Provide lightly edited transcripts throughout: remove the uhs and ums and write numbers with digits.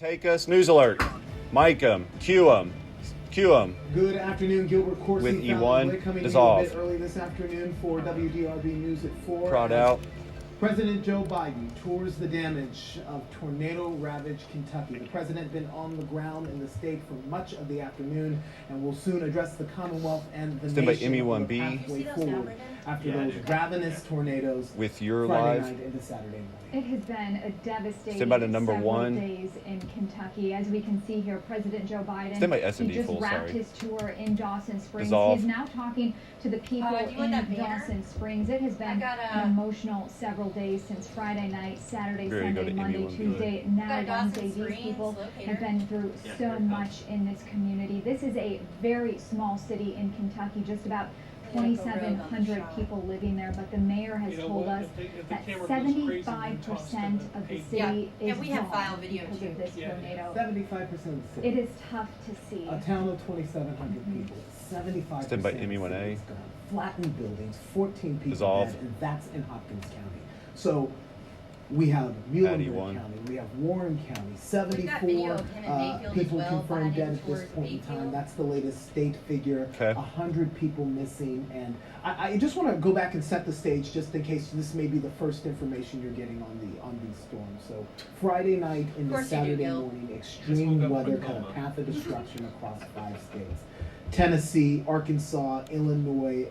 Take us. News alert. Mic 'em. Cue 'em. Cue 'em. Good afternoon, Gilbert Corsi. With E1. Coming Dissolve. in a bit early this afternoon for WDRB News at 4. Prod out. President Joe Biden tours the damage of tornado-ravaged Kentucky. The president been on the ground in the state for much of the afternoon and will soon address the Commonwealth and the Stand by nation on the ME1B. pathway forward after those ravenous tornadoes With your Friday live. night into Saturday morning. It has been a devastating Stand by to number several one. days in Kentucky. As we can see here, President Joe Biden, Stand by S&D he just full, wrapped sorry. his tour in Dawson Springs. Dissolve. He's now talking to the people in Dawson Springs. It has been an emotional several days since Friday night, Saturday, Here you go Sunday, to Monday, ME1B. Tuesday, now Wednesday. These people have been through so much in this community. This is a very small city in Kentucky, just about 2,700 people living there, but the mayor has told us that 75% of the city is we have file gone video because too. of this tornado. 75% of the city. It is tough to see. A town of 2,700 people. 75%. Stand by of the ME1A. city is gone. Flattened buildings, 14 people Dissolve. dead, and that's in Hopkins County. So we have Muhlenberg E1. County, we have Warren County, We've got video 74 of him in Mayfield people as well, confirmed dead Biden at this towards point in time. Mayfield. That's the latest state figure. Okay. 100 people missing, and I just want to go back and set the stage just in case this may be the first information you're getting on these storms. So Friday night into course you do, Saturday Gil. morning, extreme weather cut a path of destruction across 5 states. Tennessee, Arkansas, Illinois,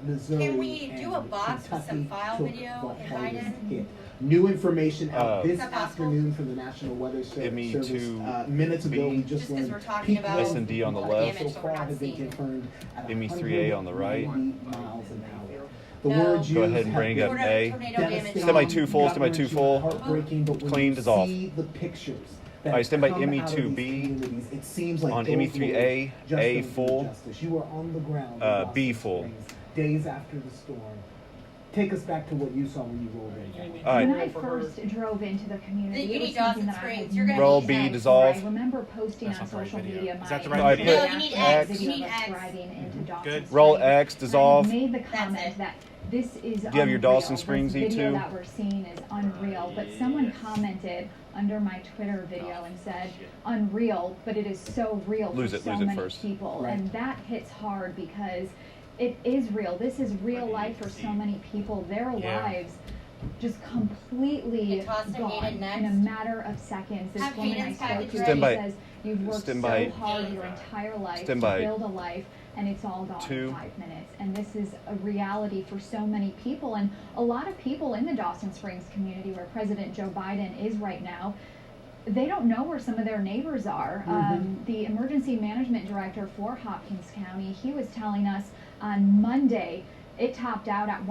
Missouri, Can we do a and box with some Kentucky file took video the in hardest Biden? hit. New information out this Is that possible? afternoon from the National Weather ME2B. Service. Minutes ago, we just Just 'cause learned we're talking peak about winds S&D on the so left. damage that we're far not have been seeing. confirmed at ME3A on the right. 190 miles an hour. The No. words Go used ahead and have bring been up A. Tornado damage. devastating, Stand by 2 full, stand by 2 full. heartbreaking, but when Clean, you dissolve. see the pictures that Alright, stand by come out of these ME2B. communities, it seems like On those ME3A, words just A don't do full. justice. You were on the ground in B Dawson full. Springs days after the storm. Take us back to what you saw when you rolled in. All right. When I first drove into the community, You it was need Dawson something that I Springs. had You're gonna Roll need B, X. dissolve. I remember posting on social media my Is that the right my video? No, you need X. video You need of us X. driving into Dawson Good. Springs. Roll X, And I dissolve. made the That's comment it. that this is Do you have your unreal. Dawson Springs This video E2? that we're seeing is unreal, but someone commented under my Twitter video and said, unreal, but it is so real Lose for it, so lose it many first. people. Right. And that hits hard because it is real. This is real life for so many people. Their Yeah. lives just completely Okay, toss to gone Hayden next. in a matter of seconds. This Have woman I Hayden's spoke package to, ready. Stand by. she says, you've worked Stand so by. hard your entire life Stand to by. build a life, and it's all gone 2. in 5 minutes. And this is a reality for so many people, and a lot of people in the Dawson Springs community where President Joe Biden is right now, they don't know where some of their neighbors are. The emergency management director for Hopkins County, he was telling us on Monday it topped out at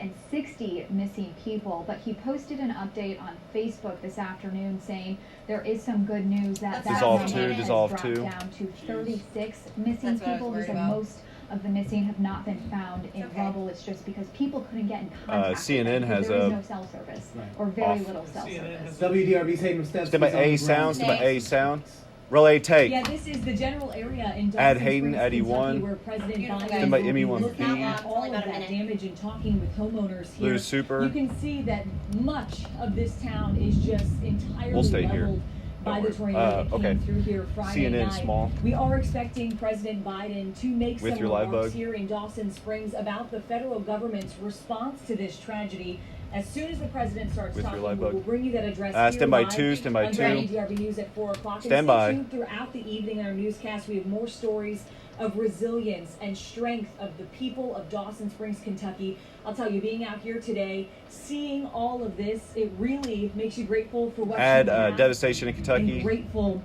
160 missing people, but he posted an update on Facebook this afternoon saying there is some good news that that Dissolve number 2, has dissolve dropped 2. down to 36 missing That's what I was people. He worried said about. most of the missing have not been found in Okay. rubble. It's just because people couldn't get in contact with CNN them because has there is a no cell service Right. or very off. little cell service. WDRB's Hayden Stevsky. Stand by A sound, stand by A sound. Roll A take. Yeah, this is the general area in Dawson Add Hayden, Springs, add E1. Kentucky, where President Beautiful Biden guys. Stand by will be ME1B. looking at It's all only of about a that minute. damage and talking with homeowners here. Lose super. You can see that much of this town is just entirely We'll stay here. leveled by the Don't worry. tornado that Okay. came through here Friday CNN night. small. We are expecting President Biden to make With some your live remarks bug. here in Dawson Springs about the federal government's response to this tragedy. As soon as the president starts With your talking, live we'll bug. bring you that address Stand here by live 2, stand by on 2. WDRB News at 4 o'clock. Stand and by. stay tuned throughout the evening in our newscast. We have more stories of resilience and strength of the people of Dawson Springs, Kentucky. I'll tell you, being out here today, seeing all of this, it really makes you grateful for what Add you have devastation in Kentucky. and grateful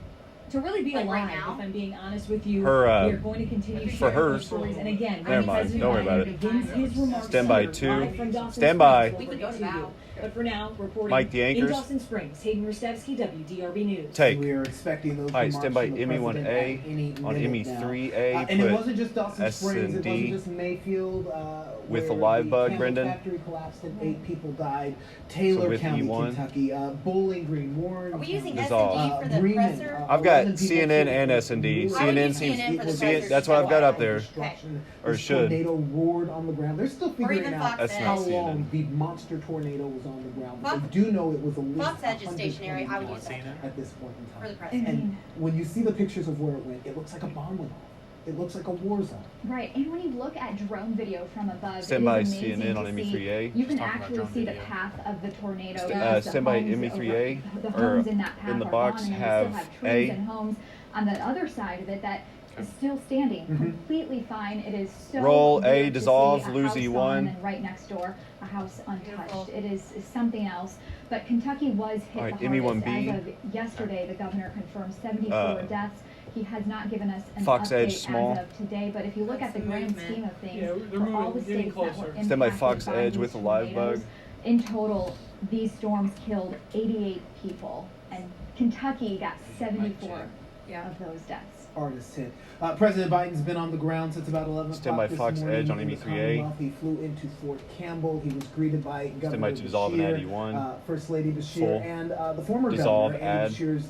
to really be Like alive, right now? if I'm being honest with you. Her, we are going to continue for sharing hers. those stories. And again, Never mind. President Don't worry about Biden it. begins his remarks Stand by here, 2. live from Dawson Stand by. Springs. We We'll could go get to to you. Val. But for now, reporting Mike the anchors. in Dawson Springs, Hayden Rustevsky, WDRB News. Take. We are expecting those All right, remarks stand by from the ME1A president at any on minute now. ME3A. And it Put wasn't just Dawson Springs, it S&D wasn't just Mayfield. with the where live bug, Camel Brendan. Factory collapsed and 8 people died. Taylor with County, E1. Kentucky. Bowling Green, Warren. Are we using Dissolve. S&D for the Bremen, presser? I've got 11 people CNN killed. and S&D. I would CNN use seems. CNN for the CNN pressers. that's what I've got up there. Destruction. Or This should. tornado roared on the ground. They're still Or figuring even out Fox That's News. not how CNN. long the monster tornado was on the ground, but they do know it was at least Fox Edge is 120 stationary. I would use miles that at this point in for the time. president. And when you see the pictures of where it went, it looks like a bomb went off. It looks like a war zone. Right, and when you look at drone video from above, Stand it by is amazing CNN to on see. ME3A. You can Talking about actually drone see the video. path of the tornado. St- because the stand by homes ME3A, over- the or homes in that path in the are box gone, and have you still have trees A. and homes on the other side of it that is still standing, completely fine. It is so Roll A, weird to dissolve, see a lose house E1. gone and right next door a house untouched. Beautiful. It is something else. But Kentucky was hit All right, the hardest. ME1B. As of yesterday, the governor confirmed 74 deaths. He has not given us an Fox update Edge, small. as of today, but if you look That's at the the grand movement. scheme of things, Yeah, they're for all moving, the getting states that were closer. impacted Stand by Fox by Edge these with a live tornadoes, bug. in total, these storms killed 88 people, and Kentucky got 74 Yeah. of those deaths. Artist hit. President Biden's been on the ground since about 11 Stand o'clock by this Fox morning Edge on in the ME3A. Commonwealth. He flew into Fort Campbell. He was greeted by Governor by to dissolve an Beshear, ad E1. First Lady Beshear, Full. and the former Dissolve governor, ad. Andy Beshear's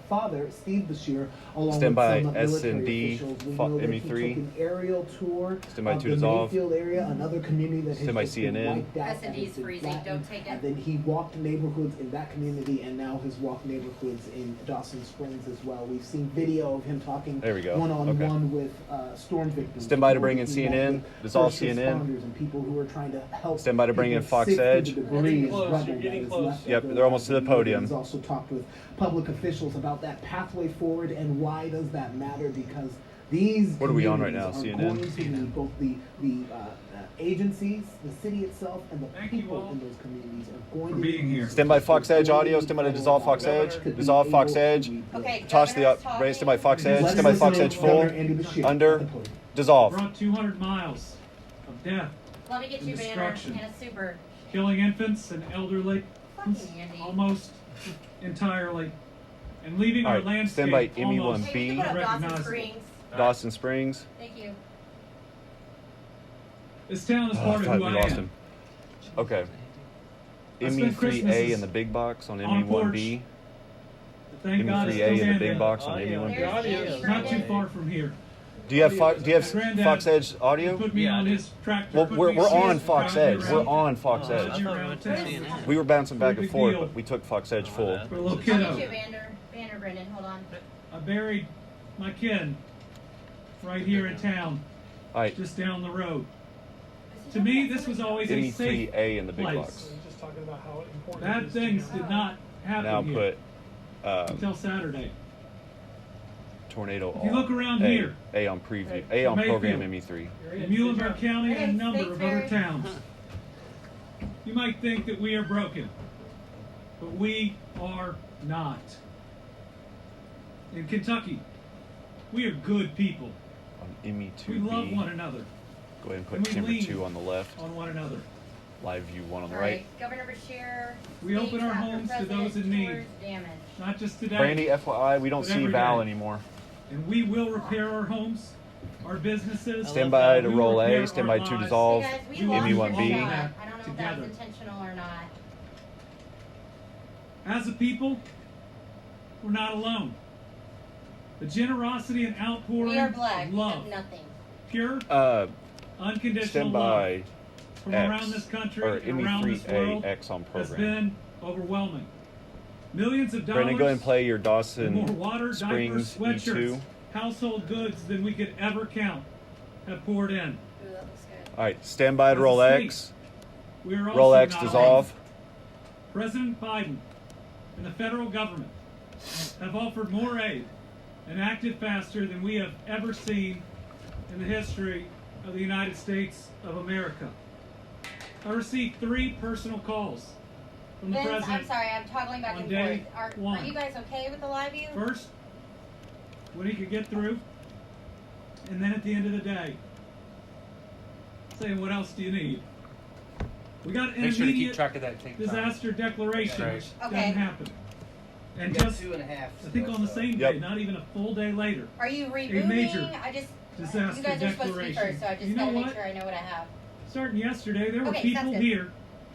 father, Steve Beshear, along Stand by with some military S&D, officials. We Fo- know that he ME3. took an aerial tour Stand by of to the dissolve. Mayfield area, another community that has Stand by just been CNN. wiped out. S&D and is been freezing. flattened. Don't take it. And then he walked neighborhoods in that community, and now has walked neighborhoods in Dawson Springs as well. We've seen video of him talking There we go. one-on-one with storm victims. Stand by to People bring in he met CNN. with Dissolve first CNN. responders and people who are trying to help. Stand by to bring in people Fox sift through Edge. the You're debris getting and close, rubble you're that getting is close. left Yep, of they're almost to the building. podium. He's also talked with public officials about that pathway forward and why does that matter, because these What are we on right now, communities are CNN? going to need both the agencies, the city itself, and the Thank you people all in those communities are going for to being need here. Stand by Fox Edge audio. Stand by to dissolve Fox Edge. Dissolve Fox Edge. Okay, Toss the governor's up. Stand talking. by Fox Edge. Let's Stand by listen Fox to Edge Governor full. Andy Beshear Under. at the podium. Dissolve. Brought 200 miles of death, Let me get you, Banner, Destruction. and a super. killing infants and elderly Fucking Andy. almost entirely, and leaving All our right, landscape stand by almost ME1B. Hey, we can put up Dawson Recognizable. Springs. Dawson Springs. Thank you. This town is Oh, I part of thought who we I lost am. him. Okay. I spent ME3A Christmases in the big box on on a porch. ME1B. Thank God it's ME3A in the still big in. box on There's ME1B. Andy It's not too Brandon. far from here. Do you have Granddad Fox Edge He audio? put me on his tractor. Well, put we're me on his Fox tractor Edge. around. We're on Fox Led Edge. you around town. We were bouncing back Pretty and forth, big but deal. we took Fox Edge full. For a little I'll get you, kiddo. Banner, Brendan. Hold on. I buried my kid right here in town, All right. just down the road. To me, this was always a safe ME3A in the big place. box. Just talking about how important Bad it is to things know. did not Now happen here put until Saturday. tornado If you look around A. here, A on preview. A on Mayfield. program ME3. in Muhlenberg County and a number Thanks, of other Barry. towns, you might think that we are broken, but we are not. In Kentucky, we are good people. On ME2B. We love one another, Go ahead and and put we camera lean 2 on the left. on one another. Live view 1 on the All right. Governor Bashir. We open speaks our after homes to President those in need. tours damage. Not just today, Brandy, FYI, we don't But see every Val day. anymore. and we will repair our homes, our businesses. Stand by to We roll repair A. Stand by our 2 lives. dissolve. Hey guys, we You lost ME1B. the shot. I don't know if Together. that's intentional or not. As a people, we're not alone. The generosity and outpouring We are black. of We love, have nothing. pure, unconditional Stand love by from X, around this country or and around this world ME3A X on has program. been overwhelming. Millions of dollars, Brandon, go ahead and play your and Dawson more water, Springs diapers, sweatshirts, E2. household goods than we could ever count have poured in. Ooh, that looks good. All right, stand by to As a roll state, X. We are Roll also X, not dissolve. alone. President Biden and the federal government have offered more aid and acted faster than we have ever seen in the history of the United States of America. I received 3 personal calls from the Vince, president. I'm sorry, I'm toggling back on and day forth. Are one. you guys okay with the live view? First, when he could get through, and then at the end of the day, saying, "What else do you need?" We got an Make sure to keep immediate track of that. Take time. disaster declaration, Right. which Okay. doesn't happen. And We got just, 2.5. I think on the same Yep. day, not even a full day later, Are you major rebooting? I just. disaster You guys are supposed to be declaration. first, so I just You know gotta make what? sure I know what I have. Starting yesterday, there were Okay, people that's good. here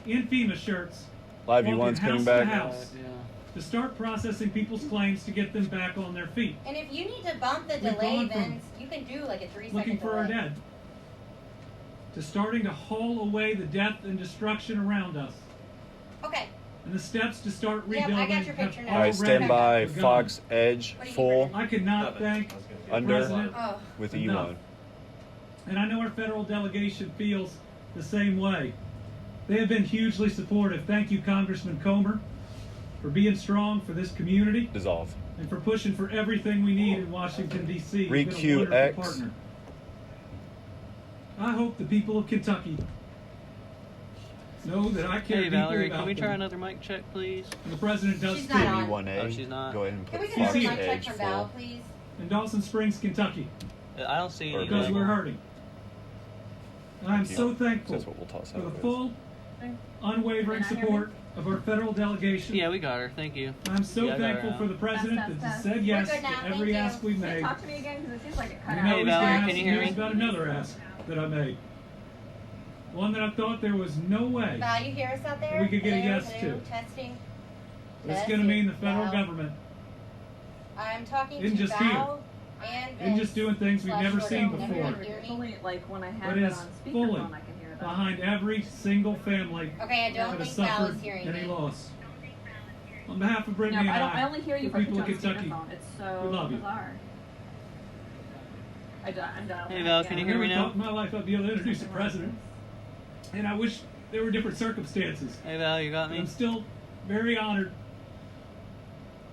in FEMA shirts Live view walking 1's coming house to back. house to start processing people's claims to get them back on their feet, And if you need to bump the We've delay, gone from Vince, you can do like a 3-second looking for our delay. dead, to starting to haul away the death and destruction around us. Okay. And the steps to start Yep, I rebuilding got your picture have now. All right, stand already by. begun. Fox Edge What do you full think, I cannot thank the Under. President Oh. with the enough. U1. And I know our federal delegation feels the same way. They have been hugely supportive. Thank you, Congressman Comer, for being strong for this community Dissolve. and for pushing for everything we need in Washington, D.C. You've been a ReQX. wonderful partner. I hope the people of Kentucky know that I care Hey deeply Valerie, about can we try them. another mic check, please? And the President does She's too. not on. B1A. Oh, she's not? Go ahead and Can put we get CC. a Fox mic check Edge from Val, full. please? In Dawson Springs, Kentucky, I don't see Or any. because Google. we're hurting. And I'm so thankful That's what we'll toss for out the with. full, unwavering Can I hear support of our federal delegation. Yeah, we got her. Thank you. I'm so Yeah, I got her thankful out. for the President Test, that test, said test. yes We're good now, to thank every you. ask we've Can you made. talk to me again? Because it seems like it cut You out. know Hey, he's Valerie, gonna have can some you hear news me? about another ask that I made. One that I thought there was no way. Val, you hear us out there? We could get a Hello, yes hello, to. Testing. It's going to mean the federal Val. government I'm talking Isn't to just Val and and Vince just doing things we've slash never Jordan. seen Can before. everyone hear It's me? only like when I But have it is on fully speakerphone, I can hear that. behind every single family Okay, I that don't has think Val suffered is hearing any me. loss. On behalf of No, Brittany and I only hear you the if I people put of you on Kentucky, speakerphone. It's we so love you. bizarre. I'm done. Hey, Val, can you I hear never me thought in now? my life I'd be able to introduce the President. And I wish there were different circumstances. Hey Val, you got But me? I'm still very honored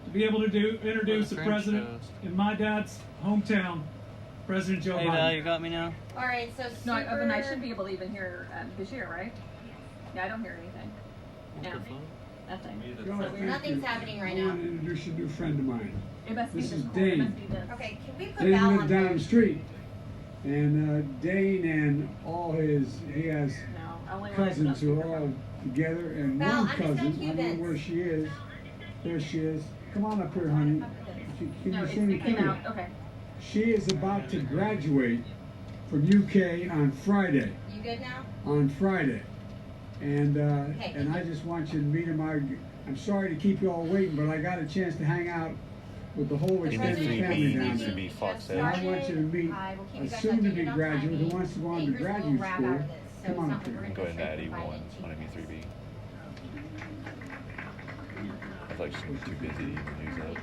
to be able to introduce the French President toast. in my dad's hometown, President Joe Hey Val, Biden. you got me now? All right, so super. No, but I should be able to even hear Bashir, right? Yeah, I don't hear anything. What the No. fuck? Nothing. Go So ahead. weird. Nothing's happening right I now. want to introduce a new friend of mine. It must be This this is call. It Dane. must be this. Okay, can we put Dane Val lived on down hold? the street. And Dane and he has No, I only want it cousins who are on all together, and Val, one I'm just gonna cousin, cue I don't know Vince. where she is. There she is. Come on up here, honey. Can No, you it's see me? it came Come out. here. Okay. She is about to graduate from UK on Friday. You good now? On Friday. And Okay. and I just want you to meet him. I'm sorry to keep you all waiting, but I got a chance to hang out with the whole The extended President family B down needs there. to be Fox And I Edge. want you to meet I will keep a you guys soon-to-be updated on graduate who timing. wants to go on to Acres will graduate wrap school. out of this, so Come on it's up not here. like we're Go ahead and gonna add try to E1 find on it. ME3B. I feel like she's too busy to even use that. but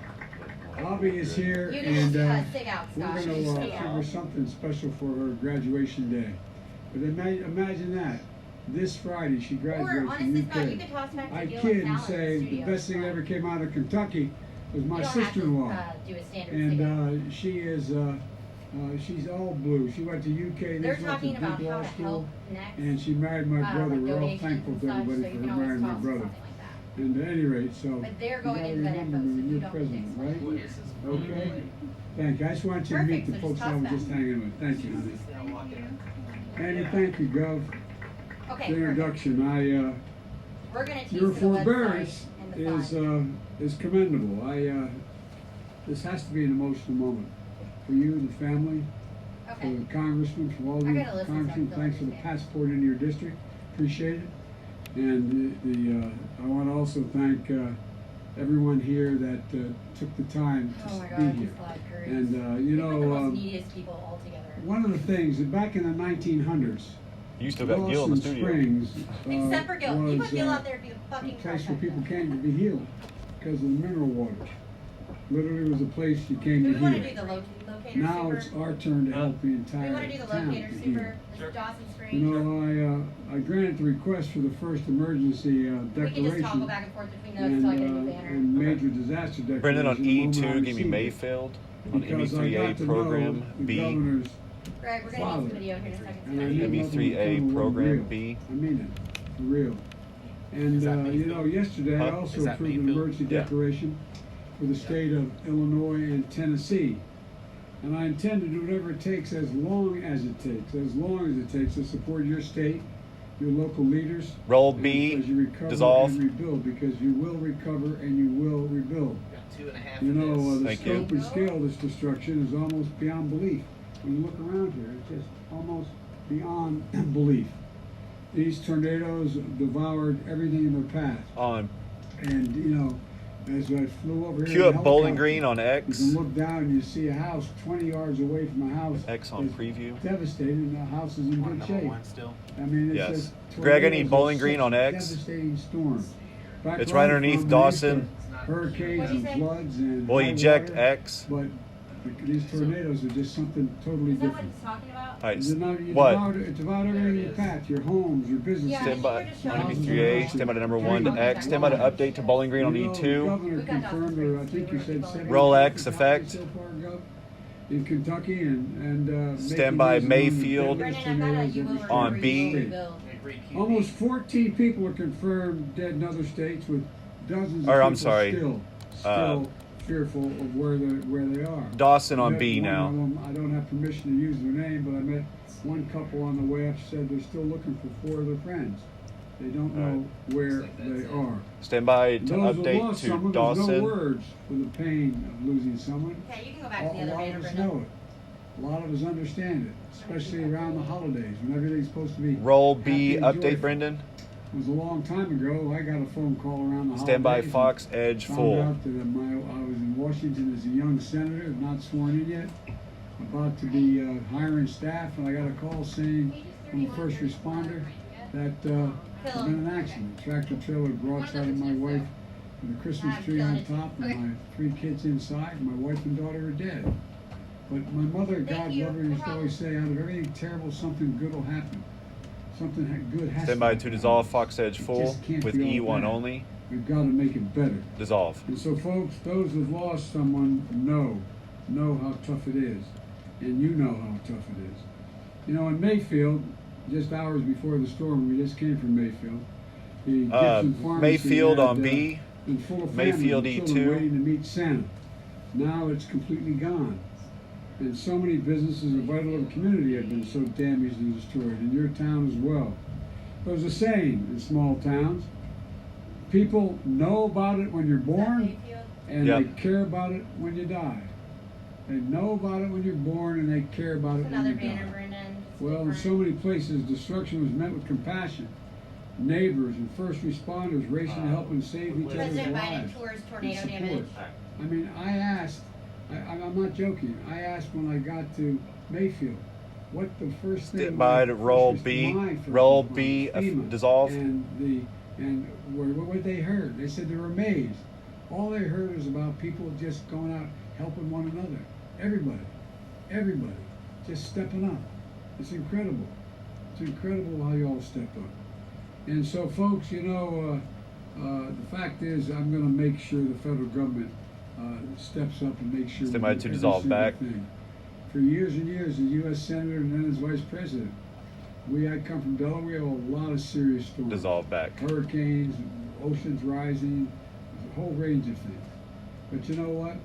we'll have Bobby to is do it. here, You and just stick out, we're Scott. going to figure something special for her graduation day. But imagine that. This Friday, she Or graduates honestly, from Scott, you UK. could toss back I to Gil kid and and Talent say in the studio. best thing that ever came out of Kentucky was my You don't have to, sister-in-law. do a standard And stick out. she is, she's all blue. She went to UK, They're then she went to talking about Duke how Law to School, help next. and she married my brother. like We're all donations thankful and to such, everybody so for you her can always marrying my toss brother. something like that. And at any rate, so But they're you going gotta into that remember info, so me, you you're don't president, fix right? it. Okay. Thank you. I just want you to meet Perfect, the so just folks I toss was that. just hanging with. Thank you, honey. Andy, thank you, Gov. Okay, The perfect. introduction. We're gonna tease Your the forbearance website and the fun. is commendable. This has to be an emotional moment for you, the family, for Okay. the congressman, for all I the gotta listen so I congressmen. can Thanks for the understand. passport into your district. Appreciate it. And I want to also thank everyone here that took the time to Oh my be God, here. these live curves. And We put the most neediest people all together. one of the things back in the 1900s, You still got Gil in the Dawson studio. Springs Except for Gil. You was put Gil out there, it'd be a a fucking place where crush. people came to be healed because of the mineral water. Literally was a place you came Do to we want to do heal. the locator Now super? it's our turn to help the Do we entire want to do the town locator to heal. super? This is Dawson Springs. You know, I granted the request for the first emergency we can just toggle declaration back and forth between those until I get a new banner. and major disaster declaration. Brendan on the moment I E2, give me received it. Mayfield. On Because I ME3A got to program know the B. governor's Right, we're gonna father. need some video here in a second. And I knew nothing was ME3A coming program real. B. I mean it, for real. And you know, yesterday I Huh? also Is that approved an Mayfield? emergency Yeah. declaration for the state of Illinois and Tennessee. And I intend to do whatever it takes, as long as it takes to support your state, your local leaders. Roll and B, as you recover dissolve. and rebuild, because you will recover and you will rebuild. You know, the Thank you. scope and scale of this destruction is almost beyond belief. When you look around here, it's just almost beyond belief. These tornadoes devoured everything in their path. On And, you know, as I flew over here, Cue in a up Bowling helicopter, Green on you X. can look down and you see a house 20 yards away from a house. X on that's preview. Devastated, and the house is in good shape. still. I mean, it's Yes. just Greg, I need tornadoes are Bowling Green such on a X. Devastating storm. back It's right from underneath the Dawson. Hurricanes What'd you and say? floods and We'll high eject water, X. but these tornadoes are just something totally Is that what different. he's talking about? All right. It's What? it's about everything in the path, your homes, your businesses. Yeah, Stand by. I think you're just Underneath showing 3A. us- Stand by to number 1 to X. Stand by to update to Bowling Green on You know, the E2. governor We've got confirmed, Dawson or I think you said Springs, 70 Roll X effect. so far, Gov, in Kentucky, and Stand making by these among the Mayfield deadliest Brendan, I've got a tornadoes you ever over seen on in B. the state. Almost 14 people are confirmed dead in other states, with dozens of Or, people I'm sorry, still fearful of where they are. Dawson on I met B one now. of them. I don't have permission to use their name, but I met one couple on the way up, said they're still looking for 4 of their friends. They don't know where they are. Stand by to Those who update lost to someone, there's no Dawson. words for the pain of losing someone. Okay, you can go back A to the other lot banner, of us Brenda. know it. A lot of us understand it, especially around the holidays when everything's supposed to be Roll happy B and update, joyful. Brendan. It was a long time ago. I got a phone call around the Stand by holidays. Fox and Edge found full. out that I was in Washington as a young senator, not sworn in yet, about to be hiring staff, and I got a call saying from a first responder that there'd been an accident. A tractor trailer broadside of my wife with a Christmas tree on top and my 3 kids inside, and my wife and daughter are dead. But my mother, God love her, used to always say, out of everything terrible, something good will happen. Something good has Stand to by happen. to dissolve Fox Edge It full just can't with be all E1 bad. only. We've got to make it better. Dissolve. And so, folks, those who've lost someone know how tough it is. And you know how tough it is. You know, in Mayfield, just hours before the storm, we just came from Mayfield. The Gibson Pharmacy Mayfield had, on B. been full of families Mayfield and children E2. waiting to meet Santa. Now it's completely gone. And so many businesses and vital to the community have been so damaged and destroyed, and your town as well. There's a saying in small towns, people know about it when you're born, and Yep. they care about it when you die. They know about it when you're born, and they care about it when Another you banner, die. Brendan. It's Well, in different. so many places, destruction was met with compassion. Neighbors and first responders racing to help and save each other's President Biden lives. tours and tornado support. damage. I mean, I asked, I'm not joking, I asked when I got to Mayfield, what the first thing Stand by to roll first B. my first Roll response, B, FEMA, dissolve. And what they heard, they said they were amazed. All they heard was about people just going out helping one another. Everybody, just stepping up. It's incredible. It's incredible how you all step up. And so, folks, you know, the fact is, I'm going to make sure the federal government steps up and makes sure Stand we by do to every dissolve single back. thing. For years and years, as U.S. Senator and then as Vice President, I come from Delaware, we have a lot of serious storms. Dissolve back. Hurricanes, oceans rising, a whole range of things. But you know what?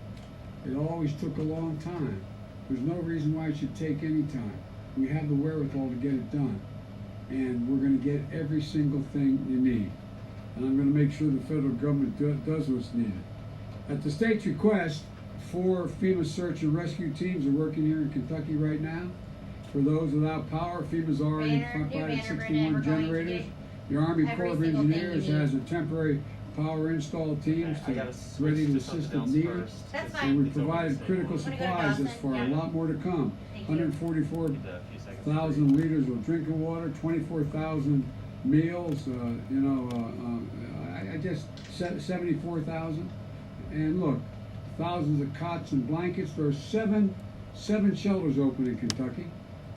It always took a long time. There's no reason why it should take any time. We have the wherewithal to get it done. And we're going to get every single thing you need. And I'm going to make sure the federal government does what's needed. At the state's request, 4 FEMA search and rescue teams are working here in Kentucky right now. For those without power, FEMA's already Banner, new provided banner, Brendan, 61 we're going to generators. do The Army every Corps of single thing Engineers you need. has a temporary power install teams I gotta to switch ready to to assist something if else needed. first. That's It's- fine. And we it's over provided the critical Wanna go to supplies thus Dawson? far, a Yeah. lot more to come. Thank you. 144 Give that a few seconds. 1,000 liters of drinking water, 24,000 meals, I just 74,000. And look, thousands of cots and blankets. There are seven shelters open in Kentucky,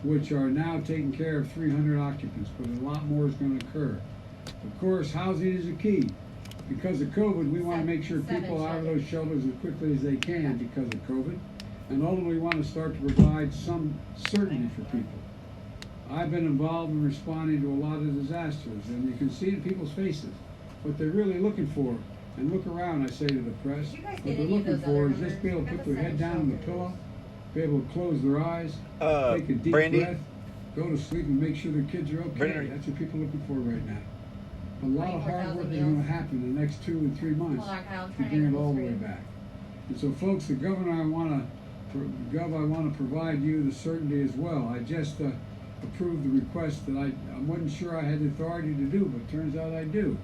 which are now taking care of 300 occupants, but a lot more is going to occur. Of course, housing is a key. Because of COVID, we want to make sure Seven people are out of shelters. those shelters as quickly as they can because of COVID. And ultimately, we want to start to provide some certainty for people. I've been involved in responding to a lot of disasters, and you can see in people's faces what they're really looking for. And look around, I say to the press, Did you guys what get they're any of looking those for other is just be able to numbers? put their head down on the pillow, be able to close their eyes, take a deep Brandy? breath, go to sleep, and make sure their kids are okay. Brandy, are you- That's what people are looking for right now. A lot of hard work is 24,000 going meals. to happen in the next 2 and 3 months Hold on, Kyle, I'm to trying to bring get it a all the full way screen. back. And so, folks, the governor, I want to provide you the certainty as well. I just approved the request that I wasn't sure I had the authority to do, but turns out I do.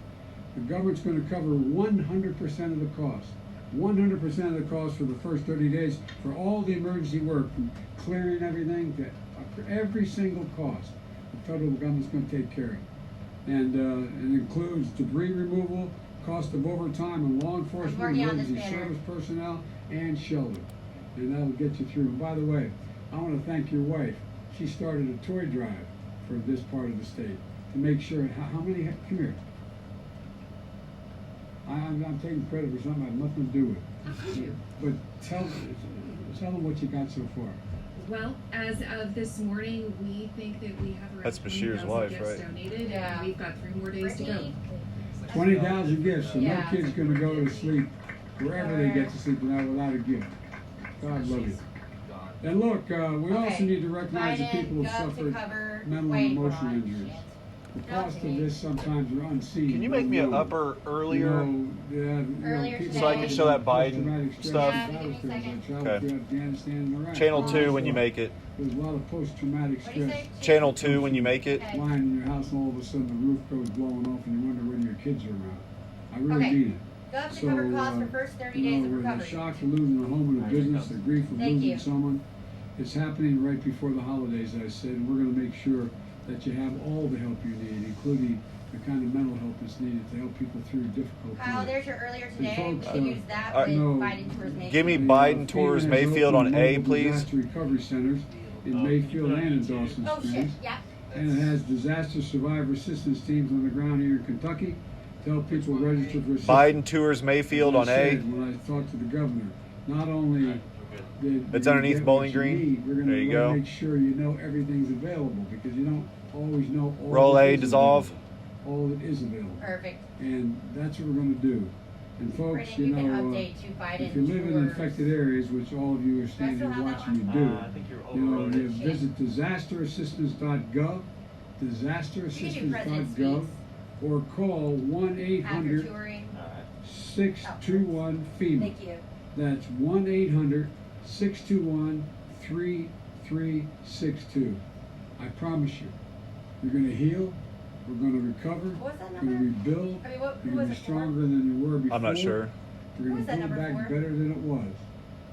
The government's going to cover 100% of the cost. 100% of the cost for the first 30 days for all the emergency work, from clearing everything to every single cost. The federal government's going to take care of. And it includes debris removal, cost of overtime and law enforcement, working on this emergency banner. service personnel, and shelter. And that'll get you through. And by the way, I want to thank your wife. She started a toy drive for this part of the state to make sure, how many, come here. I'm taking credit for something I have nothing to do with. But tell them what you got so far. Well, as of this morning, we think that we have around That's Bashir's 20,000 wife, gifts right? donated, Yeah. and we've got 3 more days to go. Brittany? 20,000 gifts, so Yeah. no kid's gonna go to sleep wherever they get to sleep tonight without a gift. God love you. And look, we also Okay. need to recognize the Biden, people who go to suffered cover. mental Wait, and hold emotional on. injuries. Shit. The cost of this sometimes are unseen. Can you make me an unknown. upper earlier? Earlier people So I can show that Biden post-traumatic stress stuff? and Yeah, give me a battlefields. I second. traveled Okay. through Afghanistan and Iraq. Channel Oh, 2 when you so make it. There's a lot of post-traumatic What do you stress. say? Channel 2 when you make it. Okay. Lying in your house and all of a sudden the roof goes blowing off and you wonder when your kids are around. I really Okay. mean it. Go up to So, cover costs for first 30 you days know, of with the recovery. shock of losing a home and a business, the grief of Thank losing you. someone, it's happening right before the holidays, I said, and we're gonna make sure that you have all the help you need, including the kind of mental help that's needed to help people through difficult Kyle, times. there's your earlier today. folks, You can use that with no, Biden tours maybe. Give me The, Biden FEMA tours has Mayfield on opened A, mobile please. disaster recovery centers in Mayfield and in Dawson Oh shit, Springs. yeah. And it has disaster survivor assistance teams on the ground here in Kentucky to help people register for assistance. Biden tours Mayfield on As I A. said, when I talked to the governor, not only did It's you underneath get Bowling what you Green. need, we're There gonna you really go. make sure you know everything's available because you don't always know all Roll that A, is dissolve. available, all that is available. Perfect. And that's what we're gonna do. And folks, Brittany, you can know, update to Biden if you live in tours. infected areas, which all of you are standing still here have that watching me one? do, I think you're you know, overloaded. you visit disasterassistance.gov, You can do president disasterassistance.gov, speaks or call after 1-800 touring. 621 FEMA. Thank you. That's 1-800-621-3362. I promise you, you're going to heal, we're going to recover, What was that we're going to number? rebuild, I mean, what, you're who going was to it be for? stronger than you were before. I'm not sure. You're Who going was to that build number back for? better than it was.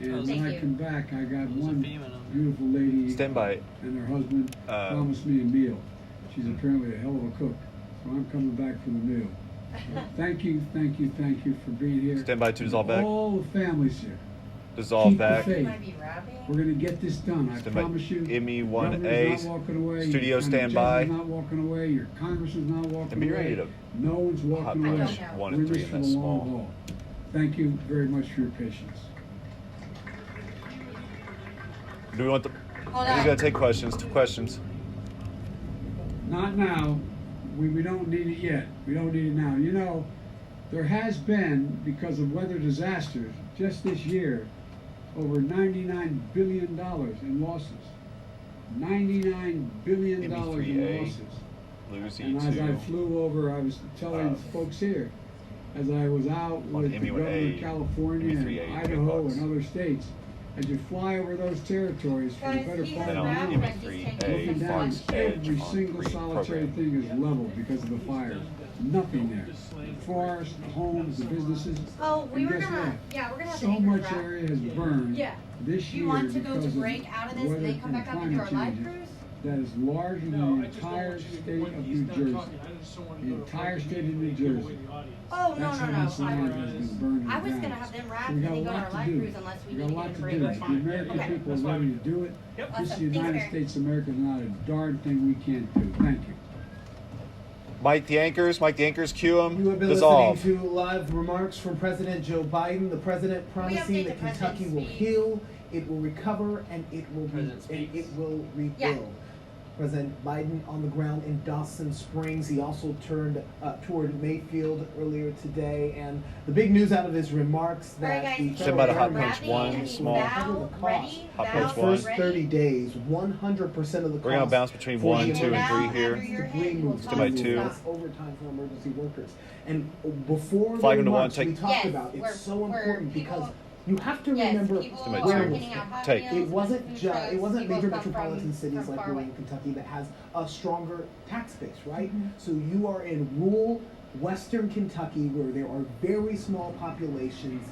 And Thank when I you. come back, I got It was a one FEMA number. beautiful lady Stand by it. and her husband promised me a meal. She's apparently a hell of a cook, so I'm coming back for the meal. Thank you for being here. Stand by to dissolve back. All the families here. Dissolve Keep the back. faith. You might be rapping. We're gonna get this done. I Stand by. promise you. Emmy Governor's 1A. not walking away. Studio Your county stand judge by. is not walking away. Your congressman's not walking And be away. ready to No one's walking hot away. punch know. 1 We're and in 3 this in for that the long small. haul. Thank you very much for your patience. Do we want the? Hold Who's on. gonna take questions? 2 questions. Not now. We don't need it yet. We don't need it now. You know, there has been, because of weather disasters, just this year, over $99 billion in losses. $99 billion in ME3A. losses. Lucy And as I 2. flew over, I was telling folks here, as I was out with the governor ME1A, of California and ME3A, Idaho $3. and other states, as you fly over those territories for the Guys, better he part has of Then an on hour, rapped these 10 ME3A looking days. down, Fox Edge every on single 3 solitary program. thing is leveled because of the fires. Nothing there. The forests, the homes, the businesses. Oh, we And were guess gonna, what? yeah, we're gonna have So the neighbors much wrap. area has burned Yeah. this Do year you want to go because to of break out of this and weather then come back up and do our climate live changes. cruise? That is larger than the entire state of New Jersey. The entire state of New Jersey. Oh, no, That's how much land has been burned and I was down. gonna have them wrap So and we got then a go on lot our to live do. cruise unless we We got a need to lot get a to break. do. The American Okay. people are ready to do it. Yep. This Awesome. United Thanks, Barry. States of America is not a darn thing we can't do. Thank you. Mike the Anchors, cue You him. have been Dissolve. listening to live remarks from President Joe Biden. The president promising update that the Kentucky president's will speech? heal, it will recover, and it will President rebuild. Yeah. President Biden on the ground in Dawson Springs. He also toured Mayfield earlier today, and the big news out of his remarks All right, that guys. the Stand by the federal hot government punch one, will Ready, small. cover the bow, cost. ready, Hot bow, punch The one. first ready. 30 days, 100% of the cost. We're gonna bounce between for 1, the 2, and Now, 3 under here. your debris head, removal. Stand by 2. That's overtime for emergency workers. And before Flag the him to one, remarks we take- talked Yes, about, where- it's so where important people- because you have to Yes, remember people Stand by where two. are it was handing out from. hot Take. meals, It wasn't food just trucks, it wasn't people major come metropolitan from cities like far we're away. in Kentucky that has a stronger tax base, right? So you are in rural western Kentucky where there are very small populations,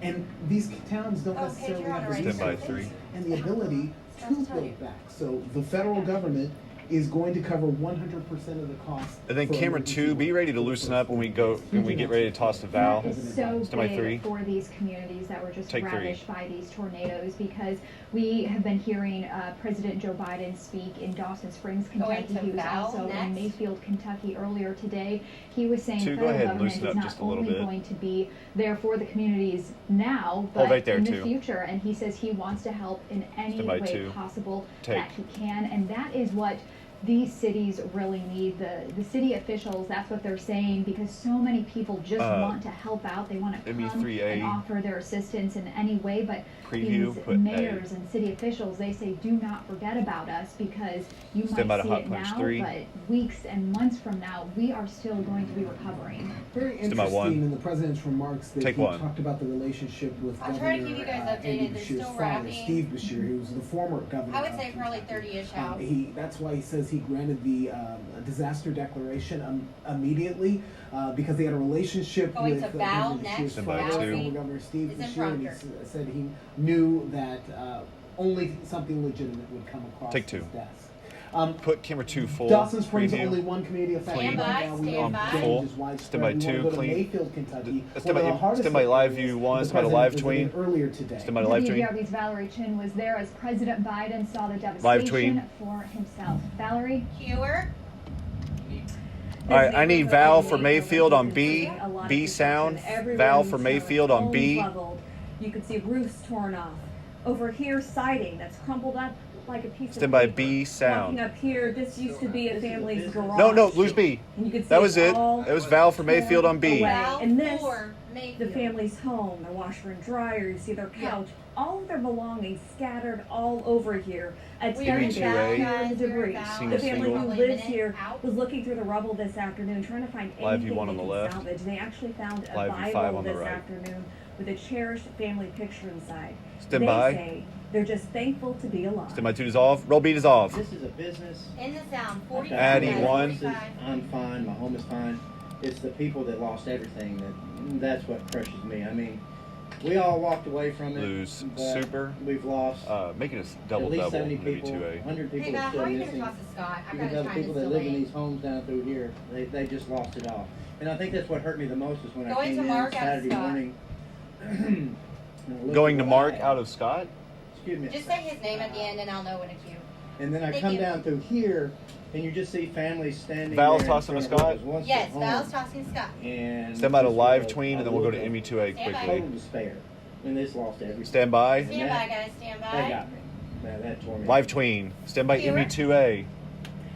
and these towns don't Oh, necessarily Pedro, have the right. Stand by resources 3. and the ability to I'll tell you. build back. So the federal government is going to cover 100% of the cost. And then for camera emergency 2, be work ready to for the loosen first up when we 4 go days. when we get ready to toss the That valve. is so Stand by 3. big for these communities that were just Take 3. ravished by these tornadoes, because we have been hearing President Joe Biden speak in Dawson Springs, Going Kentucky. to He was Val also in next? Mayfield, Kentucky earlier today. He was saying 2, the go federal ahead and government loosen is up not just a little only bit. going to be there for the communities now, but Hold right there, in the 2. future. And he says he wants to help in any Stand by way 2. possible Take. that he can, and that is what these cities really need. The city officials, that's what they're saying, because so many people just want to help out. They want to come ME3A. and offer their assistance in any way, but Preview, these put A. mayors and city officials, they say, do not forget about us, because you Stand by might to see hot it punch now, 3. but weeks and months from now, we are still going to be recovering. Very Stand by 1. interesting in the president's remarks that Take he 1. talked about the relationship with I'll Governor try to keep you guys updated. Andy They're Beshear's still father, wrapping. Steve Beshear, who was the former governor. I would of say probably Kentucky. 30-ish out. That's why he says he granted the disaster declaration immediately because he had a relationship Going with to Val Governor next. Beshear's Stand by father, 2. former Governor Steve It's in Beshear, and he Proctor. said he knew that only something legitimate would come across Take 2. his desk. Put camera 2 full. Dawson Springs Preview. only one community affected Clean. right now. We know Stand the by. damage Full. is widespread. Stand by We wanna 2, go to clean. Mayfield, Kentucky. Stand one of by- the hardest stand by hit live areas view 1, the stand by president live visited tween. earlier today. Stand by the live tween. WDRB's Valerie Chin was there as President Biden saw the Live tween. devastation for himself. Valerie? Hewer. All right, I need Val for Mayfield on B. B sound. Val for Mayfield on B. Leveled. You can see roofs torn off. Over here, siding that's crumpled up like a piece Stand of by paper. B sound. Walking up here, this used to be a family's garage. No, lose B. And you can see That was it's it. all It was Val for Mayfield on B. away. Val And this, for the Mayfield. family's home, their washer and dryer, you see their couch, all of their belongings scattered all over here. It's We are in ME2A. Val, here guys. in the We're debris. Val. Single, The family single. who Probably a lives minute here out. was looking through the rubble this afternoon, trying to find Live anything view 1 they on the can left. salvage. They actually found a Live view 5 Bible on the this right. afternoon with a cherished family picture inside. Stand They by. say they're just thankful to be alive. Stand by 2 dissolve. Roll B dissolve. This is a business. In the sound. 45. Addie, My 1. house is- I'm fine. My home is fine. It's the people that lost everything that's what crushes me. I mean, we all walked away from it. Lose. but Super. We've lost Making us at double least double. 70 Maybe people. 2A. 100 people Hey, Val, are how still are you going missing. to toss to Scott? I've You got can to tell the try people this that live in delay. these homes down through here, they just lost it all. And I think that's what hurt me the most is when I Going came to in Mark out of Saturday Scott. morning. and I looked Going at to what Mark I had. out of Scott. Excuse me. Just say his name at the end and I'll know when to cue. And then I Thank come you. down through here, and you just see families standing Val's there in tossing to front of what Scott? was once Yes, their Val's home. tossing Scott. And Stand by to just live was tween, a and then we'll go to look of ME2A Stand by. quickly. total despair. And this lost everything. Stand by. Stand by, guys. Stand That by. got me. That tore me. Live tween. Stand by Hewer. ME2A.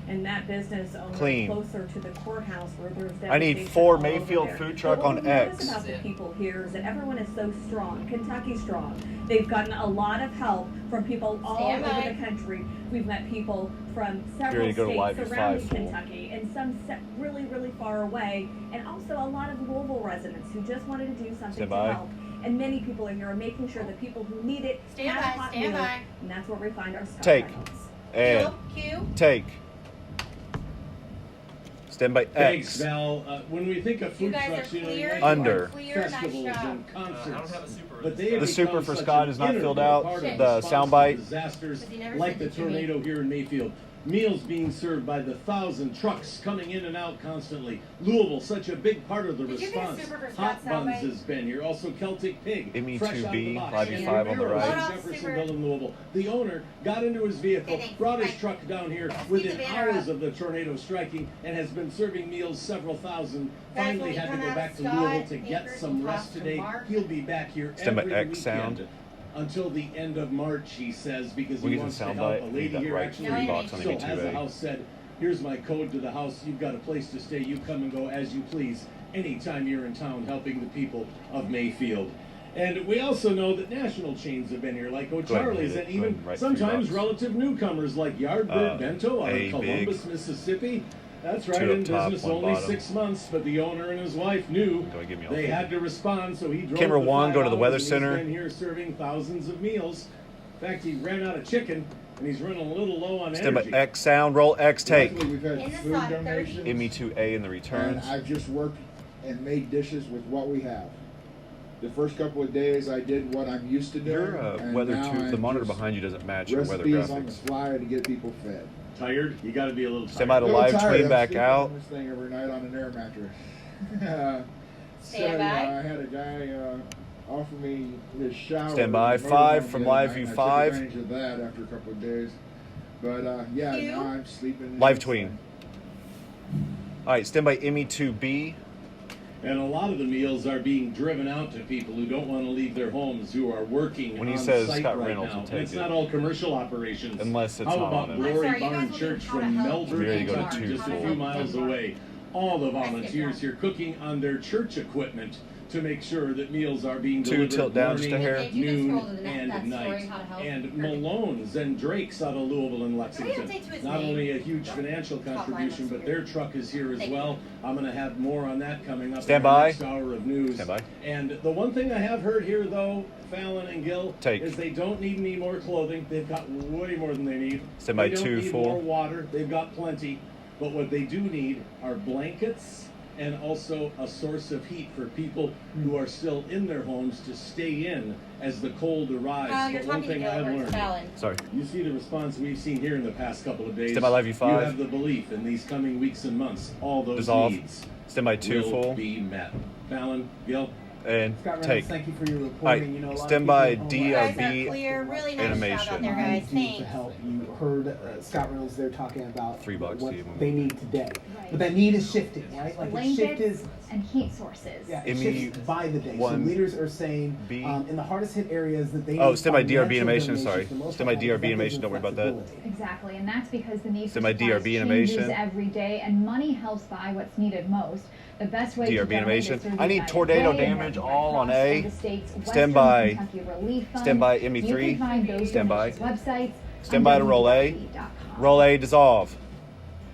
And that business owner Clean. closer to the courthouse where there's I need devastation 4 all over Mayfield there. food But truck what on we notice X. about the people here is that everyone is so strong. Kentucky's strong. They've gotten a lot of help from people all Stand over by. the country. We've met people from ready several to go to states Live View surrounding 5 full. Kentucky and some really, really far away. And also a lot of Louisville residents who just wanted to do something Stand to by. help. And many people are here making sure that people who need it Stand have by, hot stand meals. by. And that's where we find our Scott Take. Reynolds. And Cue. take. Stand by Thanks, X. Val. When we think of You food guys are trucks, you know, clear. we Under. Clear. Nice festivals job. and concerts. I don't have a super. But they have The super become for such Scott an is not filled integral out. part of The response to soundbite. disasters Because he never like sent the it to me. tornado here in Mayfield. Meals being served by the 1,000 trucks coming in and out constantly. Louisville, such a big part of the Did you get a response. super for Hot Scott Buns soundbite? has been here. Also Celtic Pig. fresh out of the ME2B, box. Live And 5 on the Romero's right. in Hold on, super. Jeffersonville in Louisville. The owner got into his vehicle, Okay, thanks. brought his Bye. truck down here Keep within the banner hours up. of the tornado striking and has been serving meals several thousand. Guys, when Finally we had to come go out back of to Scott, Louisville to get Acres some will rest toss to today. Mark. He'll be back here Stand by every X weekend sound. until the end of March, he says, because We he get wants to some help. soundbite. A Need lady that here right actually free box on still has the ME2A. house said, here's my code to the house. You've got a place to stay. You come and go as you please anytime you're in town helping the people of Mayfield. And we also know that national chains have been here, like ahead and O'Charlie's, hit it. and Go ahead even and write sometimes 3 relative newcomers like Yardbird Bento out A of Columbus, big. Mississippi. That's 2 right, up in top, business 1 only bottom. 6 months, but the owner and his wife knew Go ahead, give me all they three. had to respond, so he drove Camera the 1, 5 go to the hours, weather and center. He's been here serving thousands of meals. In fact, he ran out of chicken, and he's running a little low on Stand by energy. X sound. Roll X take. Luckily, we've had In the food slot, 30. donations, ME2A in the and returns. I've just worked and made dishes with what we have. The first couple of days, I did what I'm used to doing. Your and weather now too. The I'm monitor just behind you doesn't match your weather recipes on the graphics. flyer to get people fed. Tired? You got to be a little tired. Stand by to A little live tired. tweet I'm back sleeping out. on this thing every night on an air mattress. Stand by. I had a guy offer me his shower. Stand by. with a 5 motorhome from the other Live night, View and 5. I took advantage of that after a couple of days. But yeah, Q. now I'm sleeping. Live tween. All right, stand by ME2B. And a lot of the meals are being driven out to people who don't want to leave their homes, who are working When he on says site Scott right Reynolds now. will And take it's it. not all commercial operations. Unless it's How not about on it. Glory I'm sorry, you guys Barn will Church do how to from help. Melbourne, Here you go, Kentucky, 2 just a full. few miles away? All the volunteers here cooking on their church equipment to make sure that meals are being 2 delivered tilt down just a morning, hair. If you can noon, scroll to the next- and that story, night. how to help. And Perfect. Malone's and Drake's out of Louisville and Lexington. update to his Not name? only a huge financial Top line contribution, looks but their weird. truck is here as Thank well. I'm going to have more on that coming up Stand in our by. next hour of news. Stand by. And the one thing I have heard here, though, Fallon and Gil, Take. is they don't need any more clothing. They've got way more than they need. Stand by They don't 2 need full. more water. They've got plenty. But what they do need are blankets and also a source of heat for people who are still in their homes to stay in as the cold arrives. You're But one talking to thing Gil I've or learned, Fallon. Sorry. you see the response we've seen here in the past couple of days. Stand by Live View 5. You have the belief in these coming weeks and months, all those Dissolve. needs Stand by 2 will full. be met. Fallon, Gil. And Scott Reynolds, take. thank you for your All reporting. right, You know, a lot of stand people by don't You guys DRB are clear. Really nice animation. job out there, I guys. do to Thanks. help. You heard Scott Reynolds there talking about $3 what to even- they need today. Right. But that need is shifting, right? Like the shift Blankets is and heat sources. yeah, it ME shifts by the day. So 1 leaders are saying B. in the hardest hit areas that they Oh, need stand by DRB financial animation, donations sorry. the most Stand by right now, DRB because animation, don't worry about that. flexibility. Exactly, and that's because the need for Stand by supplies DRB changes animation. every day, and money helps buy what's needed most. The best way DRB to donate animation. is through the I need United tornado Way, damage American all Red on Cross, A. and the state's Stand Western by. Kentucky Relief Fund. Stand by You ME3. can find those Stand by. donations websites. Stand by to roll A. WWF.com. Roll A, dissolve.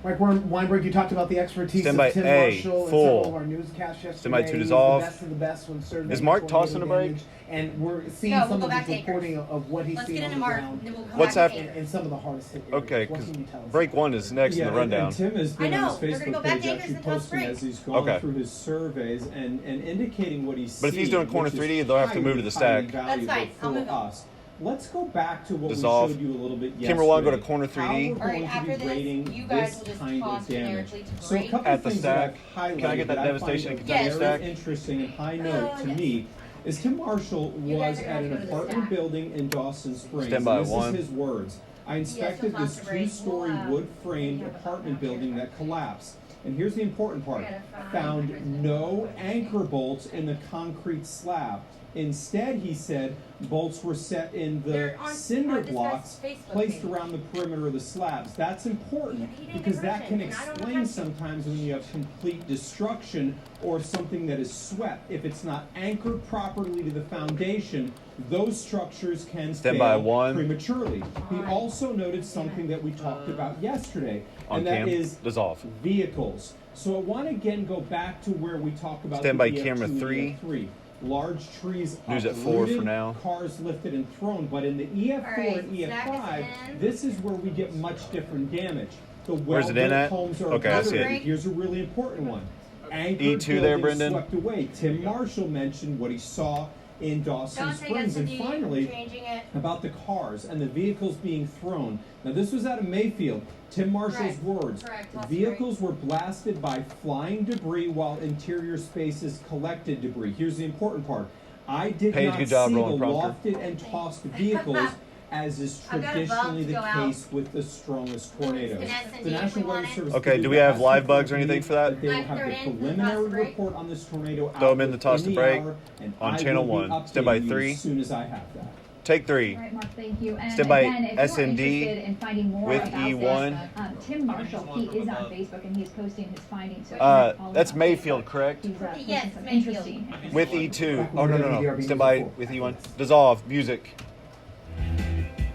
Mike Weinberg, you talked about the expertise Stand by of Tim A, Marshall and full. several of our newscasts yesterday. Stand by 2 He's dissolve. the best of the best when serving Is Mark tornado tossing a break? damage, and we're seeing No, we'll some go of back his to reporting of what he's Let's seen get on into the Mark, ground then we'll come What's back to happening? Anchor. in some of the hardest hit areas. Okay, What 'cause can you tell us? break 1 is next in the rundown. And Tim has been I on know, his they're gonna go Facebook back page to actually Anchors and tell posting Spring. as he's gone Okay. through his surveys and indicating what he's But if he's doing corner 3D, they'll have to move to the stack. That's fine. I'll move on. us. Let's go back to what Dissolve. we showed you a little bit yesterday. Camera 1, go to corner 3D. How we're All right, going to after be this, rating you guys this will just kind toss of damage. generically to So a break. couple At of the things stack. that I've highlighted Can I get that I find devastation are Kentucky very stack? interesting and high note to yes. me is Tim Marshall You guys was are at gonna an go to the apartment stack. building in Dawson Springs. Stand by and this 1. is his words. I inspected you'll this toss the break. 2-story We'll, wood-framed we have a apartment couple building here. that collapsed. And here's the important part. We gotta find Found Kristen. no anchor bolts in the concrete slab. Instead, he said, bolts were set in the They're on cinder this guy's blocks Facebook placed page. around the perimeter of the slabs. That's important He did because that can diversion, and I don't know explain how to. sometimes when you have complete destruction or something that is swept. If it's not anchored properly to the foundation, those structures can Stand fail by 1. prematurely. He also noted something that we talked about yesterday, On and that cam. is Dissolve. vehicles. So I want to again go back to where we talk about Stand the by EF2 camera and 3. EF3. Large trees News at 4 uprooted, for now. cars lifted and thrown. But in the EF4 All right, and snack EF5, is in. this is where we get much different damage. The Where's it in well-built at? homes are Okay, I see it. obliterated. Here's a really important one. Anchored E2 there, buildings Brendan. swept away. Tim Marshall mentioned what he saw in Dawson Don't take Springs. us And to finally, changing it. about the cars and the vehicles being thrown. Now, this was out of Mayfield. Tim Marshall's Correct. words. Correct. That's Vehicles were blasted by flying debris while interior spaces collected debris. Here's the important part. I did Paige, not good job see the rolling prompter. lofted and tossed vehicles as is I've got a bug traditionally to the go out. case with the strongest tornadoes. Can I send The you if National we Weather want it? Service Okay, gave do the we have best live report bugs or anything to for that? me. They will Like have third the in, past preliminary break. report on this tornado Throw 'em out in the toss to within the break hour, and on I channel will be 1. Stand by updating you 3. as soon as I have that. Take 3. All right, Mark, thank you. And Stand by again, if you're SND interested in finding more with about E1. this, Tim Marshall, he is on Facebook and he's posting his findings. So That's Mayfield, correct? He's, Yes, posting some Mayfield. interesting. With E2. Oh, no. Stand by with E1. Dissolve. Music.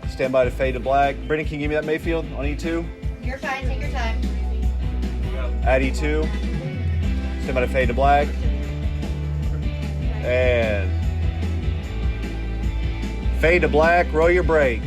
Stand by to fade to black. Brendan, can you give me that Mayfield on E2? You're fine. Take your time. Add E2. Stand by to fade to black. And fade to black. Roll your brake.